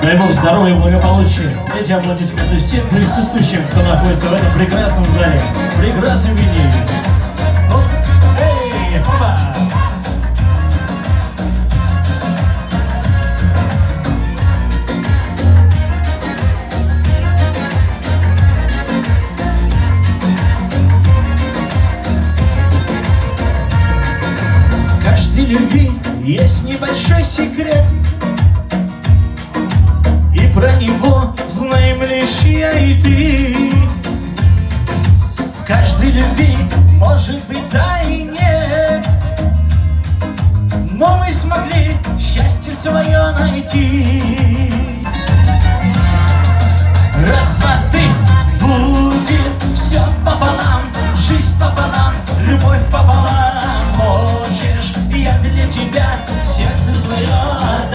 Дай Бог здоровья и благополучия. Эти аплодисменты всем присутствующим, кто находится в этом прекрасном зале, прекрасном виниле. Эй, опа! В каждой любви есть небольшой секрет, и про него знаем лишь я и ты. В каждой любви может быть да и нет, но мы смогли счастье свое найти. Раз, два, три, будет все пополам, жизнь пополам, любовь пополам. Хочешь, я для тебя сердце свое